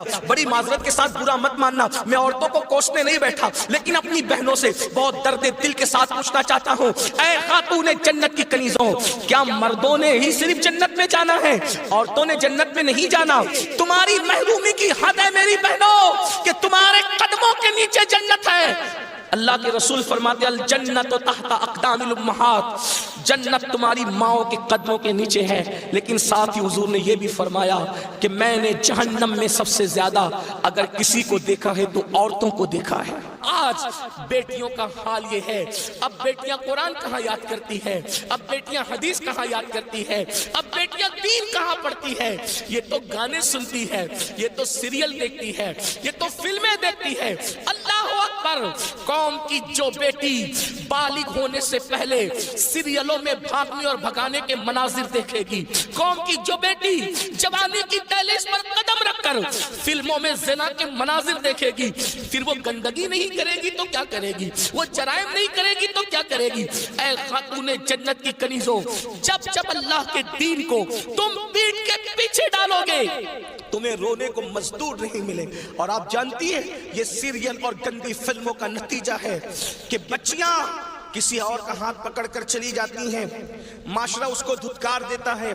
بڑی معذرت کے ساتھ برا مت ماننا، میں عورتوں کو کوسنے نہیں بیٹھا، لیکن اپنی بہنوں سے بہت درد دل کے ساتھ پوچھنا چاہتا ہوں، اے خاتون جنت کی کنیزوں، کیا مردوں نے ہی صرف جنت میں جانا ہے؟ عورتوں نے جنت میں نہیں جانا؟ تمہاری محرومی کی حد ہے میری بہنوں کہ تمہارے قدموں کے نیچے جنت ہے۔ اللہ کے رسول فرماتے ہیں الجنت تحت اقدام الامہات، جنت تمہاری ماؤں کے قدموں کے نیچے ہے، لیکن ساتھ ہی حضور نے یہ بھی فرمایا کہ میں نے جہنم میں سب سے زیادہ اگر کسی کو دیکھا ہے تو عورتوں کو دیکھا ہے۔ آج بیٹیوں کا حال یہ ہے، اب بیٹیاں قرآن کہاں یاد کرتی ہے، اب بیٹیاں حدیث کہاں یاد کرتی ہے، اب بیٹیاں دین کہاں پڑھتی ہے؟ یہ تو گانے سنتی ہے، یہ تو سیریل دیکھتی ہے، یہ تو فلمیں دیکھتی ہے۔ اللہ اکبر! قوم کی جو بیٹی بالغ ہونے سے پہلے سیریلوں میں بھاگنے اور بھگانے کے مناظر دیکھے گی، قوم کی جو بیٹی جوانی کی دہلیز پر قدم رکھ کر فلموں میں زنا کے مناظر دیکھے گی، پھر وہ گندگی نہیں کرے گی تو کیا کرے گی؟ وہ جرائم نہیں کرے گی تو کیا کرے گی؟ اے خاتون جنت کی کنیزوں، جب جب اللہ کے دین کو تم پیٹ کے پیچھے ڈالو گے تمہیں رونے کو مزدور نہیں ملے۔ اور آپ جانتی ہیں یہ سیریل اور گندی فلموں کا نتیجہ ہے کہ بچیاں کسی اور کا ہاتھ پکڑ کر چلی جاتی ہیں، معاشرہ اس کو دھتکار دیتا ہے،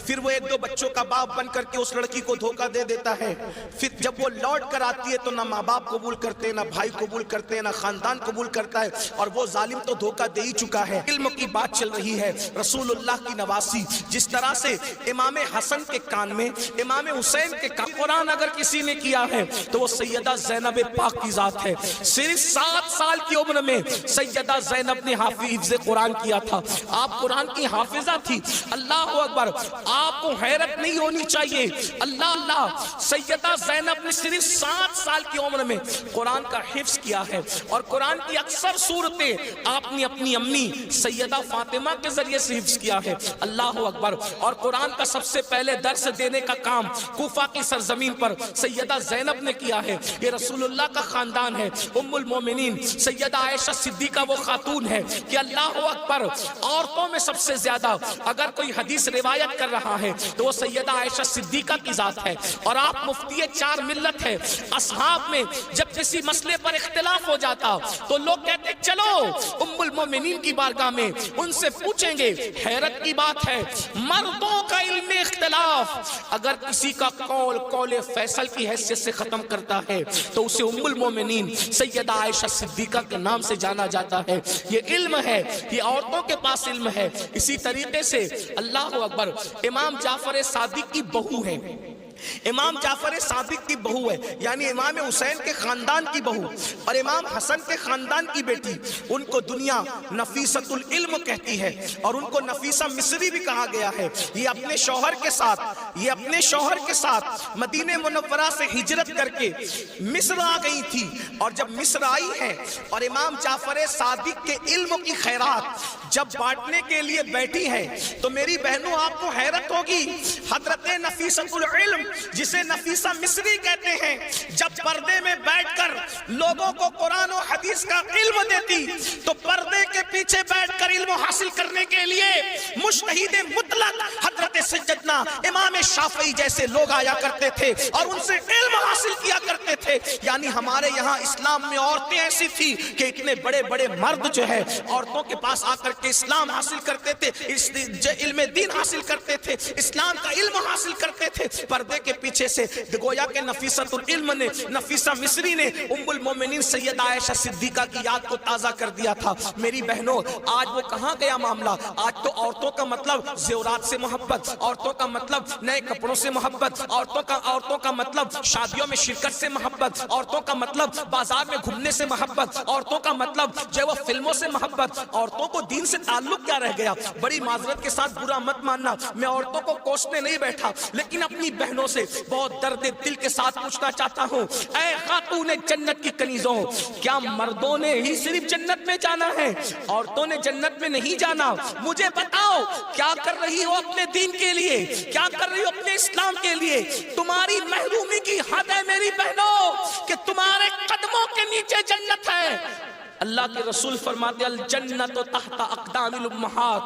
پھر وہ ایک دو بچوں کا باپ بن کر کے اس لڑکی کو دھوکہ دے دیتا ہے، پھر جب وہ لوٹ کر آتی ہے تو نہ ماں باپ قبول کرتے، نہ بھائی قبول کرتے، نہ خاندان قبول کرتا ہے، اور وہ ظالم تو دھوکہ دے ہی چکا ہے۔ علم کی بات چل رہی ہے، رسول اللہ کی نواسی، جس طرح سے امام حسن کے کان میں، امام حسین کے کان، قرآن اگر کسی نے کیا ہے تو وہ سیدہ زینب پاک کی ذات ہے۔ صرف 7 سال کی عمر میں سیدہ زینب نے حافظ قرآن کیا تھا، آپ قرآن کی حافظہ تھی۔ اللہ اکبر! آپ کو حیرت نہیں ہونی چاہیے، اللہ اللہ، سیدہ زینب نے صرف 7 سال کی عمر میں قرآن کا حفظ کیا ہے، اور قرآن کی اکثر صورتیں آپ نے اپنی امی سیدہ فاطمہ کے ذریعے سے حفظ کیا ہے۔ اللہ اکبر! اور قرآن کا سب سے پہلے درس دینے کا کام کوفہ کی سرزمین پر سیدہ زینب نے کیا ہے۔ یہ رسول اللہ کا خاندان ہے۔ ام المومنین سیدہ عائشہ صدیقہ وہ خاتون ہے کہ اللہ اکبر، عورتوں میں سب سے زیادہ اگر کوئی حدیث روایت کر رہا ہے تو وہ سیدہ عائشہ صدیقہ کی ذات ہے۔ اور آپ مفتی 4 ملت ہے، اصحاب میں جب کسی مسئلے پر اختلاف ہو جاتا تو لوگ کہتے چلو ام المومنین کی بارگاہ میں ان سے پوچھیں گے۔ حیرت کی بات ہے، مردوں کا علم اختلاف اگر کسی کا قول فیصل کی حیثیت سے ختم کرتا ہے تو اسے ام المومنین سیدہ عائشہ صدیقہ کے نام سے جانا جاتا ہے۔ یہ علم ہے، یہ عورتوں کے پاس علم ہے۔ اسی طریقے سے اللہ اکبر، امام جعفر صادق کی بہو ہے، امام جعفر صادق کی بہو ہے، یعنی امام حسین کے خاندان کی بہو اور امام حسن کے خاندان کی بیٹی، ان کو دنیا نفیسۃ العلم کہتی ہے، اور ان کو نفیسہ مصری بھی کہا گیا ہے۔ یہ اپنے شوہر کے ساتھ مدینہ منورہ سے ہجرت کر کے مصر آ گئی تھی، اور جب مصر آئی ہے اور امام جعفر صادق کے علم کی خیرات جب بانٹنے کے لیے بیٹھی ہے تو میری بہنوں آپ کو حیرت ہوگی، حضرت نفیسۃ العلم جسے نفیسہ مصری کہتے ہیں، جب پردے میں بیٹھ کر لوگوں کو قرآن و حدیث کا علم دیتی تو پردے کے پیچھے بیٹھ کر علم حاصل کرنے کے لیے مجتہد مطلق حضرت سیدنا امام شافعی جیسے لوگ آیا کرتے تھے اور ان سے علم حاصل کیا کرتے تھے۔ یعنی ہمارے یہاں اسلام میں عورتیں ایسی تھی کہ اتنے بڑے بڑے مرد جو ہے عورتوں کے پاس آ کر کے اسلام حاصل کرتے تھے، علم دین حاصل کرتے تھے، اسلام کا علم حاصل کرتے تھے۔ پردے کے پیچھے سے گویا کہ نفیسۃ العلم نے، نفیسہ مصری نے ام المومنین سیدہ عائشہ صدیقہ کی یاد کو تازہ کر دیا تھا۔ میری بہنوں آج وہ کہاں گیا معاملہ؟ آج تو عورتوں کا مطلب زیورات سے محبت، عورتوں کا مطلب نئے کپڑوں سے محبت، عورتوں کا مطلب شادیوں میں شرکت سے محبت، عورتوں کا مطلب بازار میں گھومنے سے محبت، عورتوں کا مطلب جو وہ فلموں سے محبت۔ عورتوں کو دین سے تعلق کیا رہ گیا؟ بڑی معذرت کے ساتھ برا مت ماننا، میں عورتوں کو کوسنے نہیں بیٹھا، لیکن اپنی بہنوں سے بہت درد دل کے ساتھ پوچھنا چاہتا ہوں، اے خاتون جنت کی کنیزوں، کیا مردوں نے ہی صرف جنت میں جانا ہے؟ عورتوں نے جنت میں نہیں جانا؟ مجھے بتاؤ کیا کر رہی ہو اپنے دین کے لیے، کیا کر رہی ہو اپنے اسلام کے لیے؟ تمہاری محرومی کی حد ہے میری بہنوں کہ تمہارے قدموں کے نیچے جنت ہے۔ اللہ کے رسول فرماتے الجنت تحت اقدام الامہات،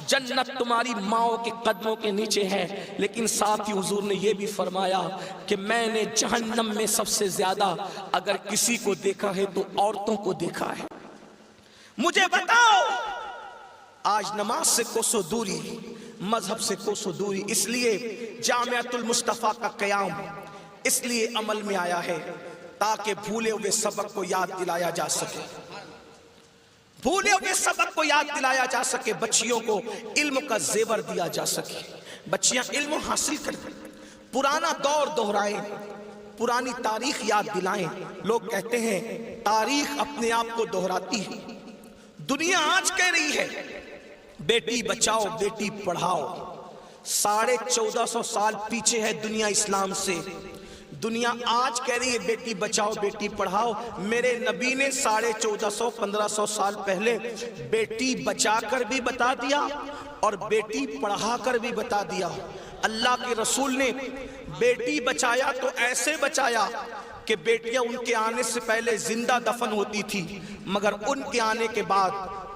جنت تمہاری ماؤں کے قدموں کے نیچے ہے، لیکن ساتھ ہی حضور نے یہ بھی فرمایا کہ میں نے جہنم میں سب سے زیادہ اگر کسی کو دیکھا ہے تو عورتوں کو دیکھا ہے۔ مجھے بتاؤ، آج نماز سے کوسوں دوری، مذہب سے کوسوں دوری، اس لیے جامعۃ المصطفیٰ کا قیام اس لیے عمل میں آیا ہے تاکہ بھولے ہوئے سبق کو یاد دلایا جا سکے، بھولے ہوئے سبق کو یاد دلایا جا سکے، بچیوں کو علم کا زیور دیا جا سکے، بچیاں علم حاصل کریں، پرانا دور دہرائیں، پرانی تاریخ یاد دلائیں۔ لوگ کہتے ہیں تاریخ اپنے آپ کو دہراتی ہے، دنیا آج کہہ رہی ہے بیٹی بچاؤ بیٹی پڑھاؤ، 1450 سال پیچھے ہے دنیا اسلام سے، دنیا آج کہہ رہی ہے بیٹی بچاؤ بیٹی پڑھاؤ۔ میرے نبی نے 1450-1500 سال پہلے بیٹی بچا کر بھی بتا دیا اور بیٹی پڑھا کر بھی بتا دیا۔ اللہ کے رسول نے بیٹی بچایا تو ایسے بچایا کہ بیٹیاں ان کے آنے سے پہلے زندہ دفن ہوتی تھی، مگر ان کے آنے کے بعد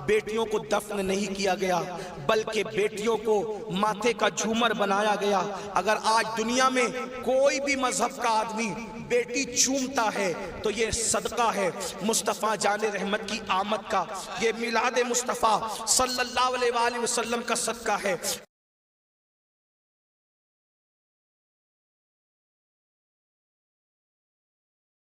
بیٹیوں کو دفن نہیں کیا گیا بلکہ بیٹیوں کو ماتھے کا جھومر بنایا گیا۔ اگر آج دنیا میں کوئی بھی مذہب کا آدمی بیٹی چومتا ہے تو یہ صدقہ ہے مصطفیٰ جان رحمت کی آمد کا، یہ میلاد مصطفیٰ صلی اللہ علیہ وآلہ وسلم کا صدقہ ہے۔